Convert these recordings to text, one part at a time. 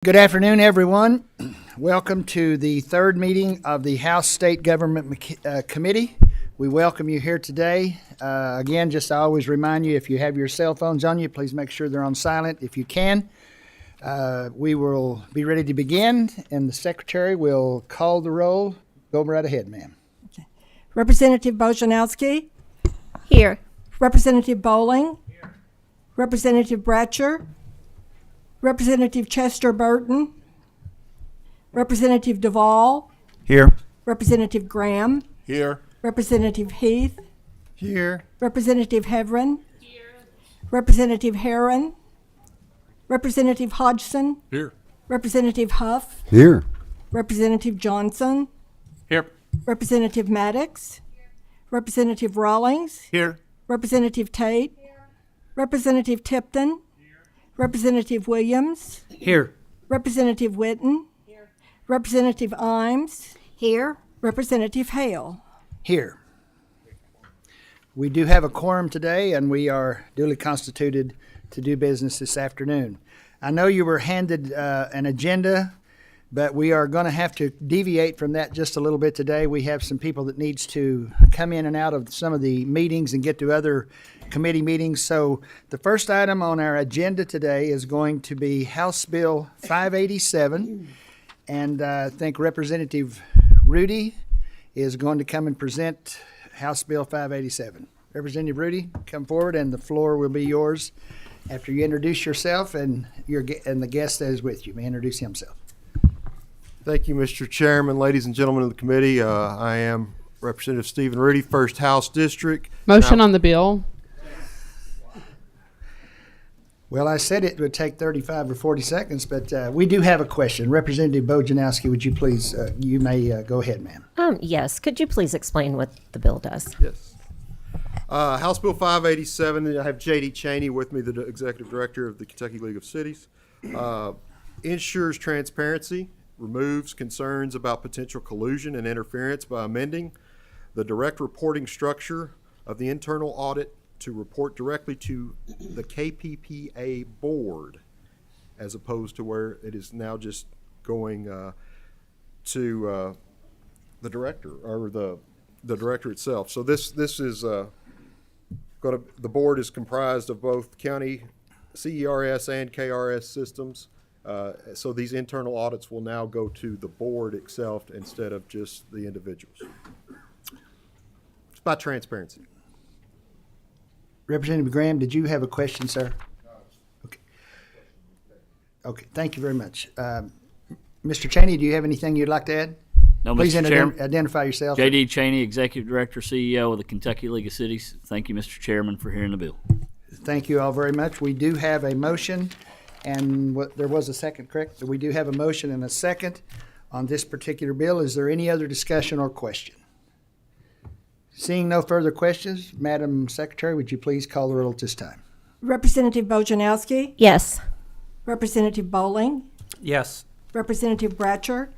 Good afternoon, everyone. Welcome to the third meeting of the House State Government Committee. We welcome you here today. Again, just I always remind you, if you have your cell phones on you, please make sure they're on silent if you can. We will be ready to begin, and the secretary will call the roll. Go right ahead, ma'am. Okay. Representative Bojanowski. Here. Representative Bowling. Here. Representative Bratcher. Representative Chester Burton. Representative Duvall. Here. Representative Graham. Here. Representative Heath. Here. Representative Heverin. Here. Representative Herron. Representative Hodgson. Here. Representative Huff. Here. Representative Johnson. Here. Representative Maddox. Here. Representative Rawlings. Here. Representative Tate. Here. Representative Tipton. Representative Williams. Here. Representative Witten. Here. Representative Imes. Here. Representative Hale. Here. We do have a quorum today, and we are duly constituted to do business this afternoon. I know you were handed an agenda, but we are going to have to deviate from that just a little bit today. We have some people that needs to come in and out of some of the meetings and get to other committee meetings. So the first item on our agenda today is going to be House Bill 587. And I think Representative Rudy is going to come and present House Bill 587. Representative Rudy, come forward, and the floor will be yours after you introduce yourself and the guest that is with you may introduce himself. Thank you, Mr. Chairman, ladies and gentlemen of the committee. I am Representative Stephen Rudy, 1st House District. Motion on the bill. Well, I said it would take 35 or 40 seconds, but we do have a question. Representative Bojanowski, would you please, you may go ahead, ma'am. Yes. Could you please explain what the bill does? Yes. House Bill 587, I have J.D. Cheney with me, the Executive Director of the Kentucky League of Cities. Ensures transparency, removes concerns about potential collusion and interference by amending the direct reporting structure of the internal audit to report directly to the KPPA board, as opposed to where it is now just going to the director or the director itself. So this is the board is comprised of both county CERS and KRS systems. So these internal audits will now go to the board itself instead of just the individuals. It's about transparency. Representative Graham, did you have a question, sir? Okay. Okay, thank you very much. Mr. Cheney, do you have anything you'd like to add? No, Please Mr. Chairman. Identify yourself. J.D. Cheney, Executive Director, CEO of the Kentucky League of Cities. Thank you, Mr. Chairman, for hearing the bill. Thank you all very much. We do have a motion, and there was a second, correct? We do have a motion and a second on this particular bill. Is there any other discussion or question? Seeing no further questions, Madam Secretary, would you please call the roll at this time? Representative Bojanowski. Yes. Representative Bowling. Yes. Representative Bratcher.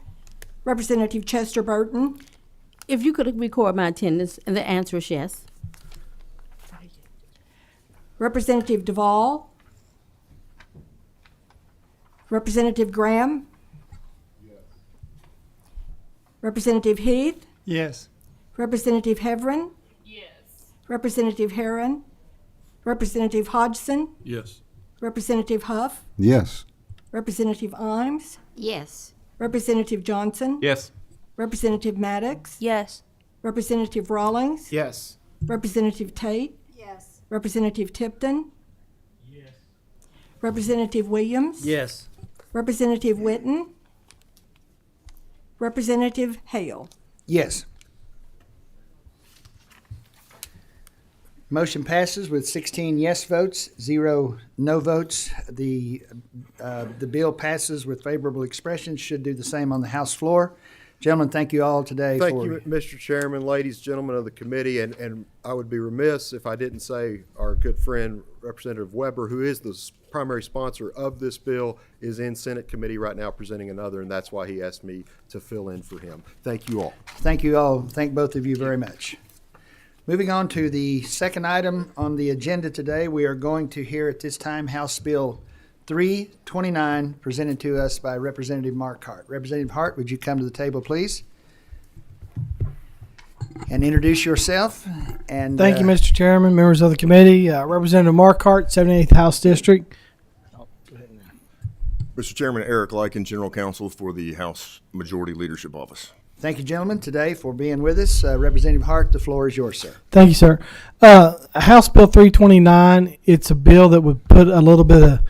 Representative Chester Burton. If you could record my attendance, and the answer is yes. Representative Duvall. Representative Graham. Yes. Representative Heath. Yes. Representative Heverin. Yes. Representative Herron. Representative Hodgson. Yes. Representative Huff. Yes. Representative Imes. Yes. Representative Johnson. Yes. Representative Maddox. Yes. Representative Rawlings. Yes. Representative Tate. Yes. Representative Tipton. Yes. Representative Williams. Yes. Representative Witten. Representative Hale. Yes. Motion passes with 16 yes votes, 0 no votes. The bill passes with favorable expression. Should do the same on the House floor. Gentlemen, thank you all today. Thank you, Mr. Chairman, ladies, gentlemen of the committee, and I would be remiss if I didn't say our good friend Representative Weber, who is the primary sponsor of this bill, is in Senate committee right now presenting another, and that's why he asked me to fill in for him. Thank you all. Thank you all. Thank both of you very much. Moving on to the second item on the agenda today, we are going to hear at this time House Bill 329 presented to us by Representative Mark Hart. Representative Hart, would you come to the table, please? And introduce yourself. And Thank you, Mr. Chairman, members of the committee. Representative Mark Hart, 78th House District. Mr. Chairman, Eric Lykin, General Counsel for the House Majority Leadership Office. Thank you, gentlemen, today for being with us. Representative Hart, the floor is yours, sir. Thank you, sir. House Bill 329, it's a bill that would put a little bit of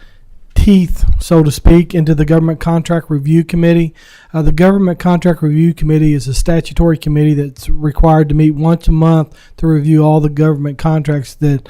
teeth, so to speak, into the Government Contract Review Committee. The Government Contract Review Committee is a statutory committee that's required to meet once a month to review all the government contracts that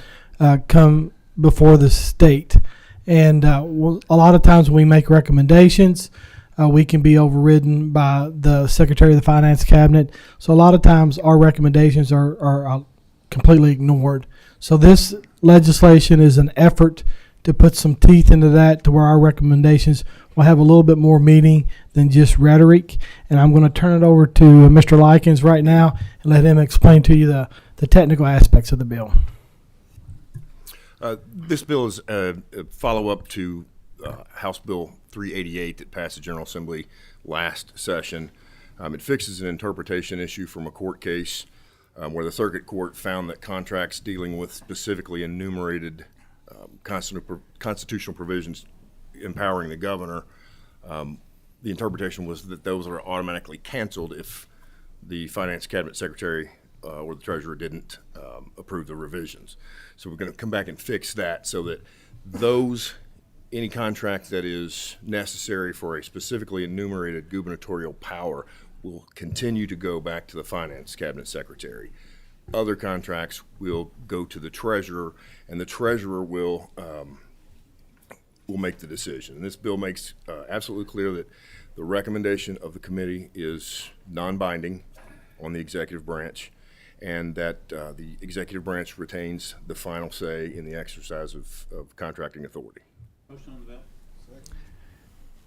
come before the state. And a lot of times when we make recommendations, we can be overridden by the Secretary of the Finance Cabinet. So a lot of times our recommendations are completely ignored. So this legislation is an effort to put some teeth into that, to where our recommendations will have a little bit more meaning than just rhetoric. And I'm going to turn it over to Mr. Likens right now and let him explain to you the technical aspects of the bill. This bill is a follow-up to House Bill 388 that passed the General Assembly last session. It fixes an interpretation issue from a court case where the Circuit Court found that contracts dealing with specifically enumerated constitutional provisions empowering the governor, the interpretation was that those are automatically canceled if the Finance Cabinet Secretary or the Treasurer didn't approve the revisions. So we're going to come back and fix that so that any contract that is necessary for a specifically enumerated gubernatorial power will continue to go back to the Finance Cabinet Secretary. Other contracts will go to the Treasurer, and the Treasurer will make the decision. And this bill makes absolutely clear that the recommendation of the committee is non-binding on the executive branch, and that the executive branch retains the final say in the exercise of contracting authority.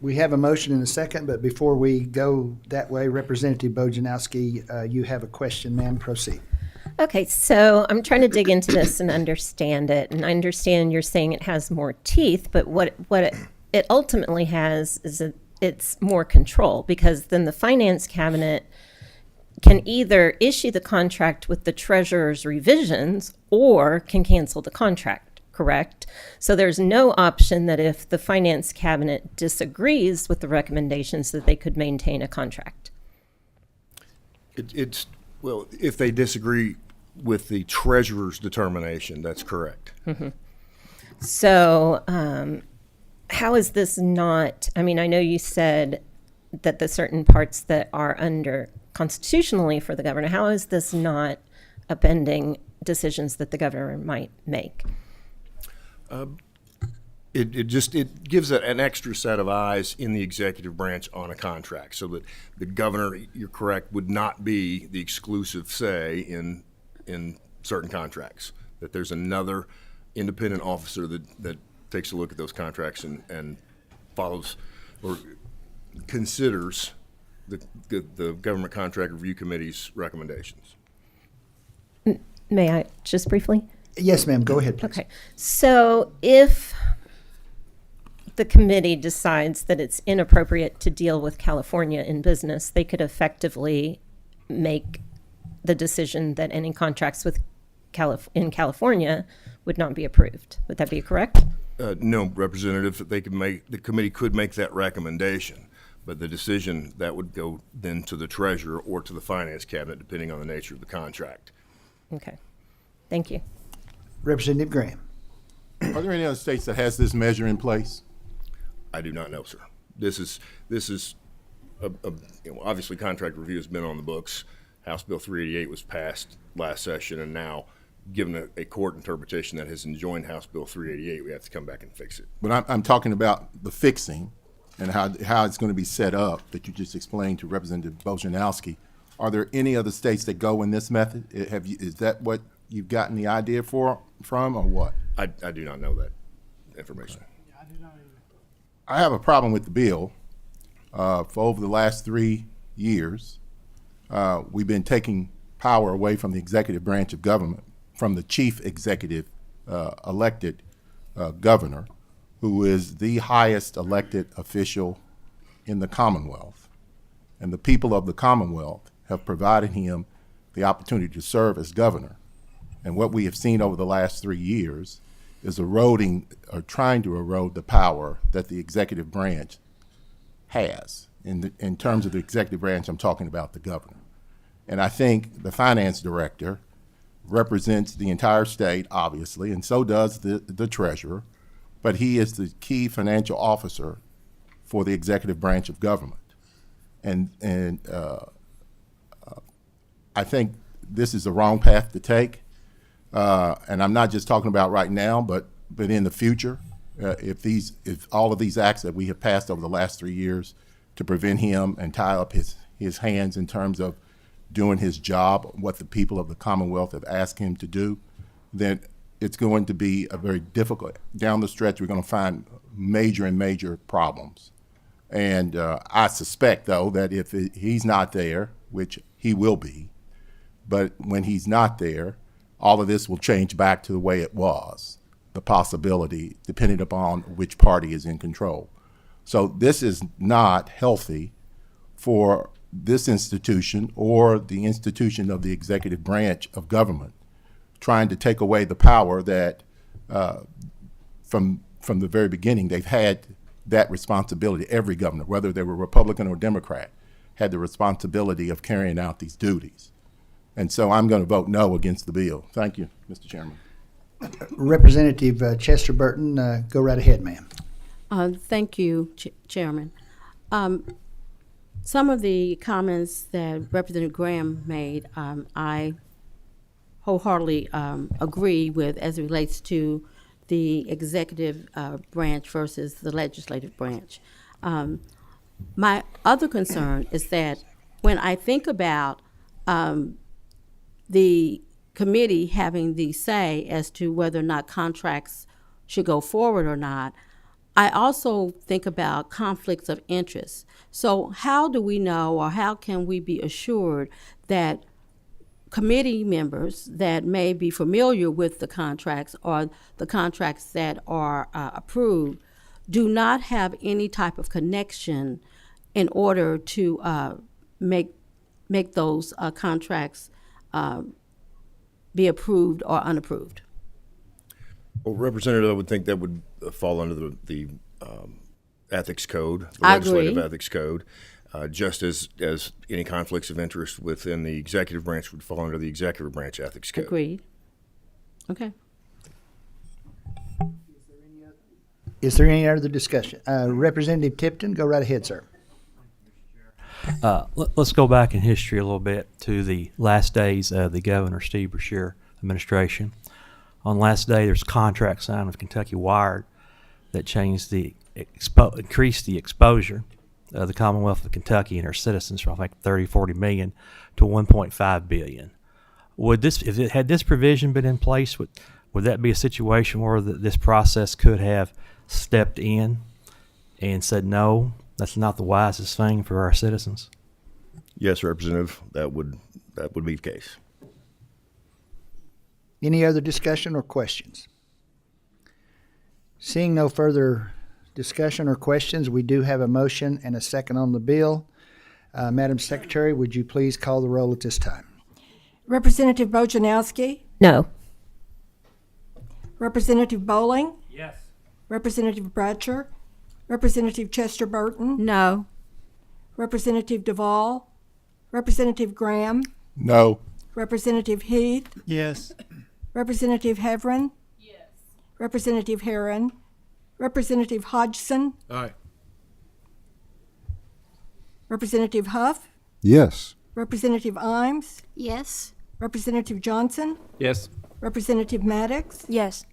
We have a motion and a second, but before we go that way, Representative Bojanowski, you have a question, ma'am. Proceed. Okay, so I'm trying to dig into this and understand it. And I understand you're saying it has more teeth, but what it ultimately has is it's more control, because then the Finance Cabinet can either issue the contract with the Treasurer's revisions or can cancel the contract, correct? So there's no option that if the Finance Cabinet disagrees with the recommendations that they could maintain a contract. Well, if they disagree with the Treasurer's determination, that's correct. Mm-hmm. So how is this not, I mean, I know you said that the certain parts that are under constitutionally for the governor, how is this not upending decisions that the governor might make? It gives it an extra set of eyes in the executive branch on a contract, so that the governor, you're correct, would not be the exclusive say in certain contracts. That there's another independent officer that takes a look at those contracts and follows or considers the Government Contract Review Committee's recommendations. May I just briefly? Yes, ma'am. Go ahead, please. Okay. So if the committee decides that it's inappropriate to deal with California in business, they could effectively make the decision that any contracts with in California would not be approved. Would that be correct? No, Representative, the committee could make that recommendation, but the decision that would go then to the Treasurer or to the Finance Cabinet, depending on the nature of the contract. Okay. Thank you. Representative Graham. Are there any other states that has this measure in place? I do not know, sir. This is obviously contract review has been on the books. House Bill 388 was passed last session, and now, given a court interpretation that has enjoined House Bill 388, we have to come back and fix it. But I'm talking about the fixing and how it's going to be set up that you just explained to Representative Bojanowski. Are there any other states that go in this method? Is that what you've gotten the idea from, or what? I do not know that information. I have a problem with the bill. For over the last 3 years, we've been taking power away from the executive branch of government, from the chief executive elected governor, who is the highest elected official in the Commonwealth. And the people of the Commonwealth have provided him the opportunity to serve as governor. And what we have seen over the last 3 years is eroding or trying to erode the power that the executive branch has. In terms of the executive branch, I'm talking about the governor. And I think the finance director represents the entire state, obviously, and so does the treasurer, but he is the key financial officer for the executive branch of government. And I think this is the wrong path to take. And I'm not just talking about right now, but in the future, if all of these acts that we have passed over the last 3 years to prevent him and tie up his hands in terms of doing his job, what the people of the Commonwealth have asked him to do, then it's going to be a very difficult, down the stretch, we're going to find major problems. And I suspect, though, that if he's not there, which he will be, but when he's not there, all of this will change back to the way it was, the possibility, depending upon which party is in control. So this is not healthy for this institution or the institution of the executive branch of government, trying to take away the power that from the very beginning they've had that responsibility. Every governor, whether they were Republican or Democrat, had the responsibility of carrying out these duties. And so I'm going to vote no against the bill. Thank you, Mr. Chairman. Representative Chester Burton, go right ahead, ma'am. Thank you, Chairman. Some of the comments that Representative Graham made, I wholeheartedly agree with as it relates to the executive branch versus the legislative branch. My other concern is that when I think about the committee having the say as to whether or not contracts should go forward or not, I also think about conflicts of interest. So how do we know, or how can we be assured that committee members that may be familiar with the contracts or the contracts that are approved do not have any type of connection in order to make those contracts be approved or unapproved? Well, Representative, I would think that would fall under the ethics code, the I legislative agree. ethics code, just as any conflicts of interest within the executive branch would fall under the executive branch ethics code. Agreed. Okay. Is there any other discussion? Representative Tipton, go right ahead, sir. Let's go back in history a little bit to the last days of the Governor Steve Beshear administration. On last day, there's a contract signed with Kentucky Wired that changed increased the exposure of the Commonwealth of Kentucky and their citizens from like 40 million to 1.5 billion. Would this, if it had this provision been in place, would that be a situation where this process could have stepped in and said, no, that's not the wisest thing for our citizens? Yes, Representative, that would be the case. Any other discussion or questions? Seeing no further discussion or questions, we do have a motion and a second on the bill. Madam Secretary, would you please call the roll at this time? Representative Bojanowski, No. Representative Bowling, Yes. Representative Bratcher, Representative Chester Burton, No. Representative Duvall, Representative Graham, No. Representative Heath, Yes. Representative Heverin, Representative Herron, Representative Hodgson, Aye. Representative Huff, Yes. Representative Imes, Yes. Representative Johnson, Yes. Representative Maddox, Yes.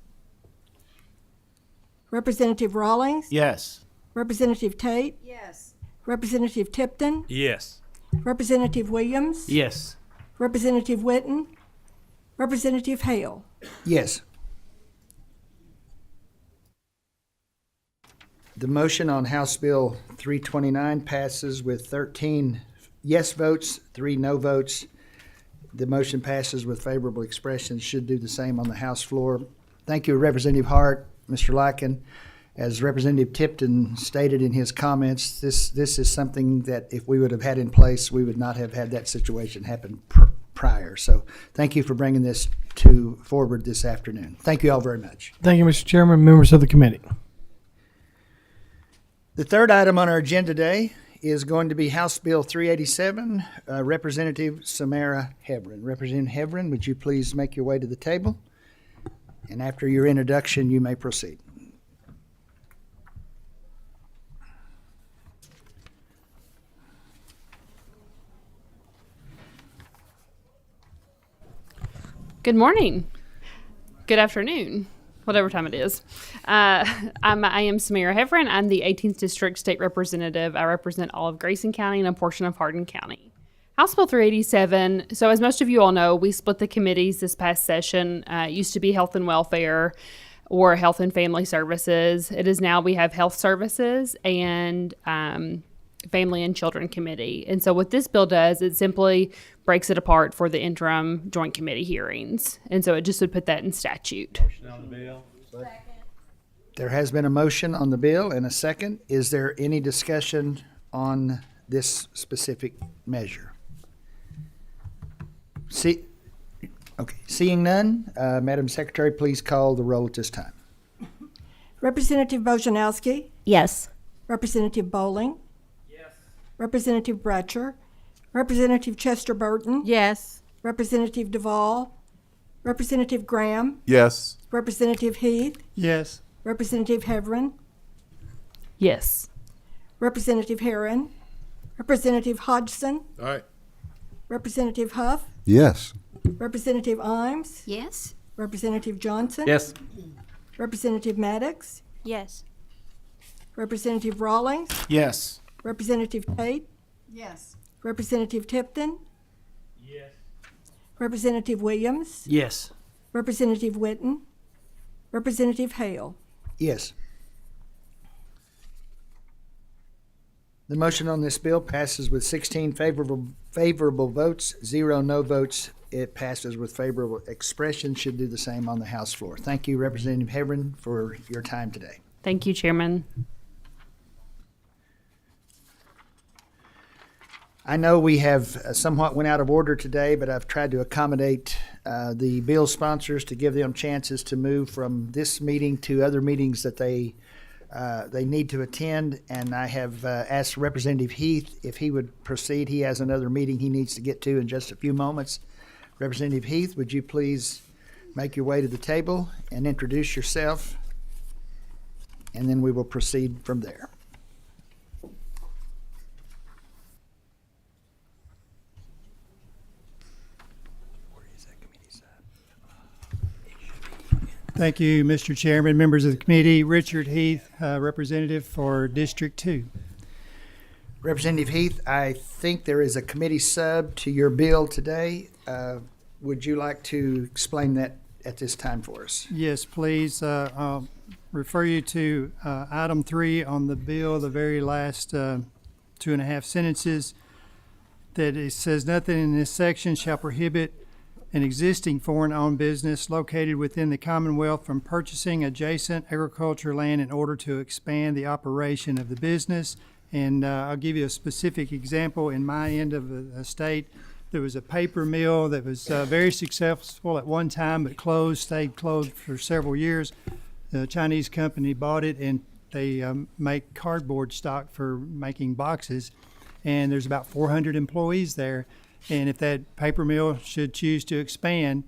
Representative Rawlings, Yes. Representative Tate, Yes. Representative Tipton, Yes. Representative Williams, Yes. Representative Witten, Representative Hale. Yes. The motion on House Bill 329 passes with 13 yes votes, 3 no votes. The motion passes with favorable expressions. Should do the same on the House floor. Thank you, Representative Hart, Mr. Lykin. as Representative Tipton stated in his comments, this is something that if we would have had in place, we would not have had that situation happen prior. So thank you for bringing this forward this afternoon. Thank you all very much. Thank you, Mr. Chairman, members of the committee. The third item on our agenda today is going to be House Bill 387, Representative Samara Hebron. Representative Hebron, would you please make your way to the table? And after your introduction, you may proceed. Good morning. Good afternoon, whatever time it is. I am Samara Heffron. I'm the 18th District State Representative. I represent all of Grayson County and a portion of Hardin County. House Bill 387. So as most of you all know, we split the committees this past session. It used to be Health and Welfare or Health and Family Services. It is now we have Health Services and Family and Children Committee. And so what this bill does, it simply breaks it apart for the interim joint committee hearings. And so it just would put that in statute. There has been a motion on the bill and a second. Is there any discussion on this specific measure? Seeing none, Madam Secretary, please call the roll at this time. Representative Bojanowski, Yes. Representative Bowling, Representative Bratcher, Representative Chester Burton, Yes. Representative Duvall, Representative Graham, Yes. Representative Heath, Yes. Representative Hebron, Yes. Representative Herron, Representative Hodgson, All right. Representative Huff, Yes. Representative Imes, Yes. Representative Johnson, Yes. Representative Maddox, Yes. Representative Rawlings, Yes. Representative Tate, Yes. Representative Tipton, Representative Williams, Yes. Representative Witten, Representative Hale. Yes. The motion on this bill passes with 16 favorable votes, 0 no votes. It passes with favorable expression. Should do the same on the House floor. Thank you, Representative Hebron, for your time today. Thank you, Chairman. I know we have somewhat went out of order today, but I've tried to accommodate the bill sponsors to give them chances to move from this meeting to other meetings that they need to attend. And I have asked Representative Heath if he would proceed. He has another meeting he needs to get to in just a few moments. Representative Heath, would you please make your way to the table and introduce yourself? And then we will proceed from there. Thank you, Mr. Chairman, members of the committee. Richard Heath, representative for District 2. Representative Heath, I think there is a committee sub to your bill today. Would you like to explain that at this time for us? Yes, please. I'll refer you to item 3 on the bill, the very last 2.5 sentences, that it says nothing in this section shall prohibit an existing foreign-owned business located within the Commonwealth from purchasing adjacent agriculture land in order to expand the operation of the business. And I'll give you a specific example. In my end of the state, there was a paper mill that was very successful at one time, but stayed closed for several years. The Chinese company bought it, and they make cardboard stock for making boxes. And there's about 400 employees there. And if that paper mill should choose to expand,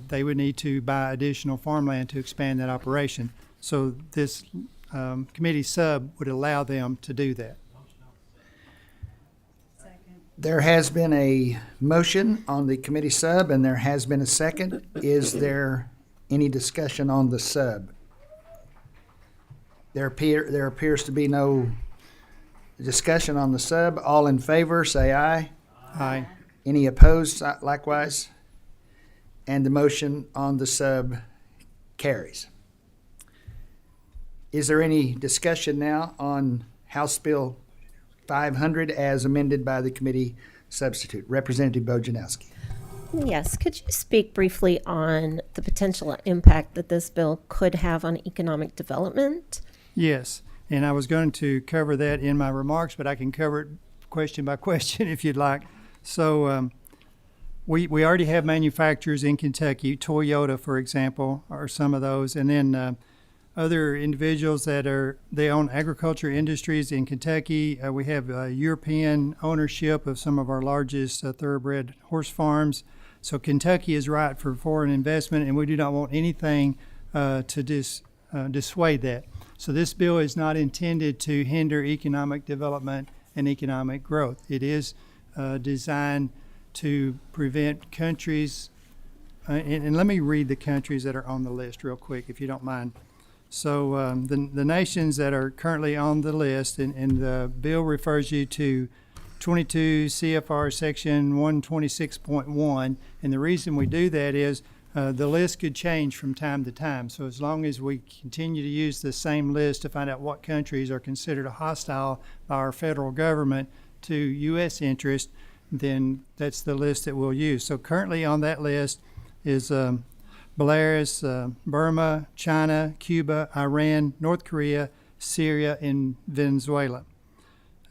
they would need to buy additional farmland to expand that operation. So this committee sub would allow them to do that. There has been a motion on the committee sub, and there has been a second. Is there any discussion on the sub? There appears to be no discussion on the sub. All in favor, say aye. Aye. Any opposed, likewise? And the motion on the sub carries. Is there any discussion now on House Bill 500 as amended by the committee substitute? Representative Bojanowski. Yes. Could you speak briefly on the potential impact that this bill could have on economic development Yes, and I was going to cover that in my remarks, but I can cover it question by question if you'd like. So we already have manufacturers in Kentucky. Toyota, for example, are some of those, and then other individuals they own agriculture industries in Kentucky. We have European ownership of some of our largest thoroughbred horse farms. So Kentucky is right for foreign investment, and we do not want anything to dissuade that. So this bill is not intended to hinder economic development and economic growth. It is designed to prevent countries, and let me read the countries that are on the list real quick, if you don't mind. So the nations that are currently on the list, and the bill refers you to 22 CFR section 126.1, and the reason we do that is the list could change from time to time. So as long as we continue to use the same list to find out what countries are considered hostile by our federal government to U.S. interest, then that's the list that we'll use. So currently on that list is Belarus, Burma, China, Cuba, Iran, North Korea, Syria, and Venezuela.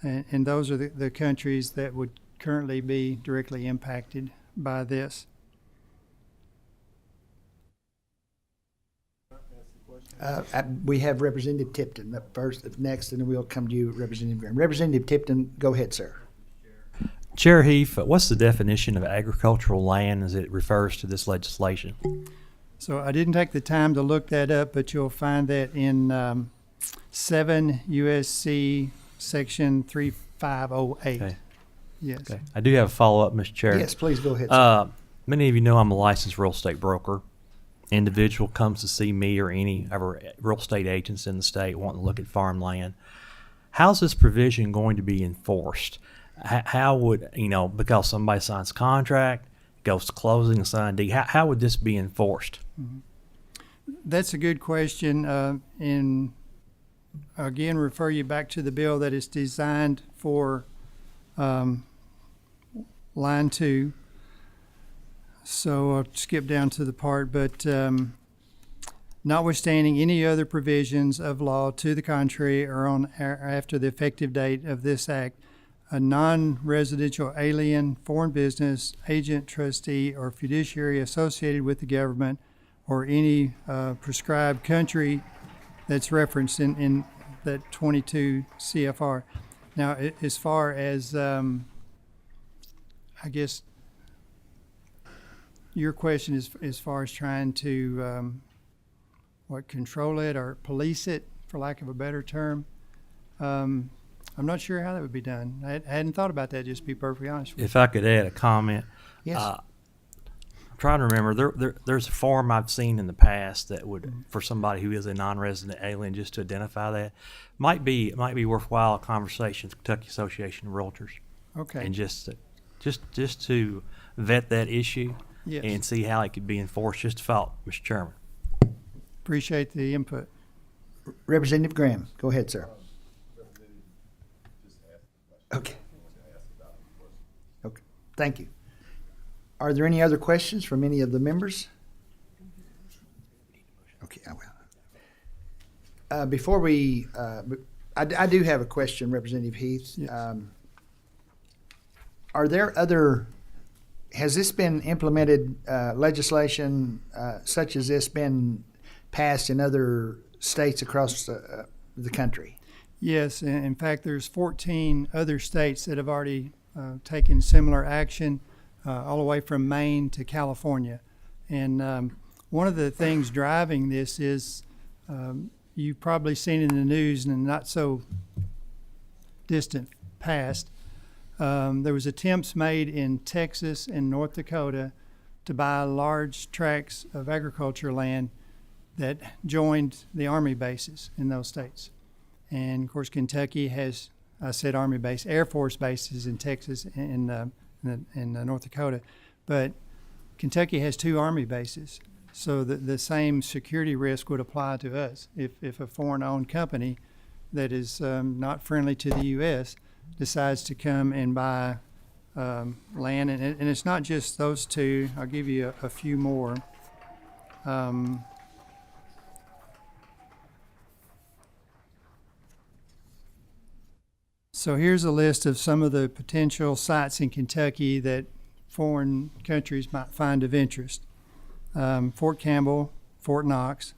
And those are the countries that would currently be directly impacted by this. We have Representative Tipton up next, and then we'll come to you, Representative Graham. Representative Tipton, go ahead, sir. Chair Heath, what's the definition of agricultural land as it refers to this legislation? So I didn't take the time to look that up, but you'll find that in 7 U.S.C. section 3508. Okay. Yes. Okay. I do have a follow-up, Mr. Chair. Yes, please go ahead, sir. Many of you know I'm a licensed real estate broker. Individual comes to see me or any of our real estate agents in the state wanting to look at farmland. How's this provision going to be enforced? How would, because somebody signs a contract, goes to closing, sign deed, how would this be enforced? Mm-hmm. That's a good question. And again, refer you back to the bill that is designed for line 2. So I'll skip down to the part, but notwithstanding any other provisions of law to the contrary or on after the effective date of this act, a non-residential alien, foreign business, agent, trustee, or fiduciary associated with the government or any prescribed country that's referenced in that 22 CFR. Now, as far as, I guess, your question is as far as trying to, control it or police it, for lack of a better term. I'm not sure how that would be done. I hadn't thought about that, just to be perfectly honest with you. If I could add a comment. Yes. I'm trying to remember, there's a form I've seen in the past that would, for somebody who is a non-resident alien, just to identify that. Might be worthwhile a conversation with Kentucky Association of Realtors. Okay. And just to vet that issue. Yes. And see how it could be enforced. Just a thought, Mr. Chairman. Appreciate the input. Representative Graham, go ahead, sir. Okay. Okay, thank you. Are there any other questions from any of the members? Okay, I will. Before we, I do have a question, Representative Heath. Yes. Are there other, has this been implemented, legislation such as this been passed in other states across the country? Yes, in fact, there's 14 other states that have already taken similar action, all the way from Maine to California. And one of the things driving this is, you've probably seen in the news in the not so distant past, there was attempts made in Texas and North Dakota to buy large tracts of agriculture land that joined the Army bases in those states. And of course, Kentucky has, I said Army base, Air Force bases in Texas and in North Dakota, but Kentucky has 2 Army bases. So the same security risk would apply to us if a foreign-owned company that is not friendly to the U.S. decides to come and buy land. And it's not just those 2. I'll give you a few more. So here's a list of some of the potential sites in Kentucky that foreign countries might find of interest. Fort Campbell, Fort Knox,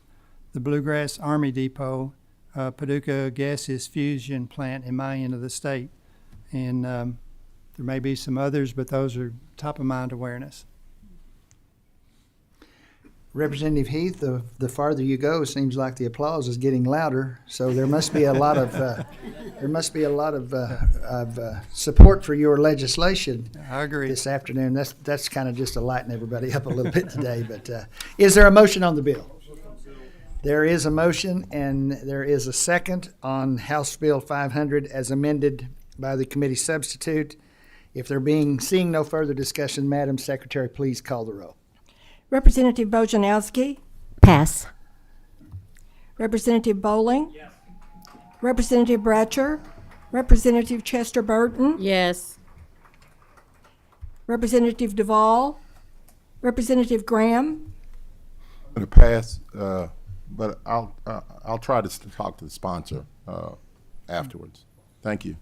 the Bluegrass Army Depot, Paducah Gases Fusion Plant in my end of the state. And there may be some others, but those are top of mind awareness. Representative Heath, the farther you go, it seems like the applause is getting louder. So there must be a lot of support for your legislation I agree. this afternoon. That's kind of just to lighten everybody up a little bit today. But is there a motion on the bill? There is a motion, and there is a second on House Bill 500 as amended by the committee substitute. If there being seeing no further discussion, Madam Secretary, please call the roll. Representative Bojanowski, Pass. Representative Bowling, Representative Bratcher, Representative Chester Burton, Yes. Representative Duvall, Representative Graham, I'm going to pass, but I'll try to talk to the sponsor afterwards. Thank you.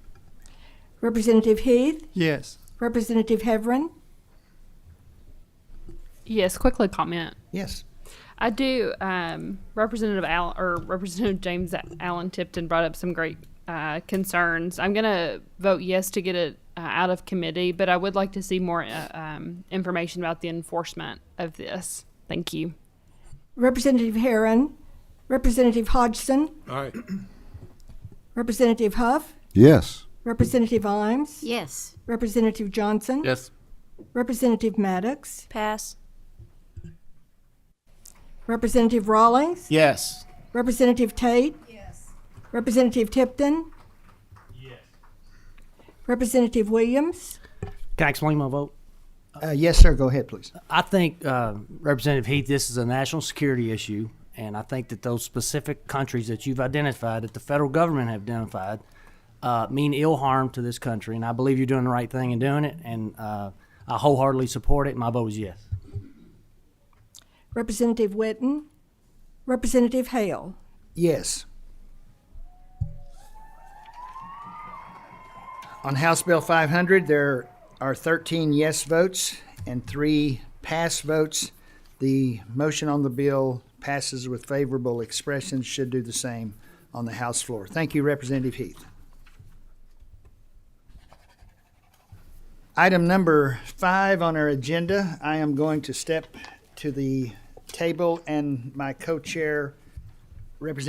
Representative Heath, Yes. Representative Heverin. Yes, quickly comment. Yes. I do. Representative James Allen Tipton brought up some great concerns. I'm going to vote yes to get it out of committee, but I would like to see more information about the enforcement of this. Thank you. Representative Herron, Representative Hodgson, All right. Representative Huff, Yes. Representative Imes, Yes. Representative Johnson, Yes. Representative Maddox, Pass. Representative Rawlings, Yes. Representative Tate, Representative Tipton, Representative Williams, Can I explain my vote? Yes, sir. Go ahead, please. I think, Representative Heath, this is a national security issue, and I think that those specific countries that you've identified, that the federal government have identified, mean ill harm to this country, and I believe you're doing the right thing in doing it, and I wholeheartedly support it. My vote is yes. Representative Witten, Representative Hale. Yes. On House Bill 500, there are 13 yes votes and 3 pass votes. The motion on the bill passes with favorable expressions, should do the same on the House floor. Thank you, Representative Heath. Item number 5 on our agenda, I am going to step to the table, and my co-chair, Representative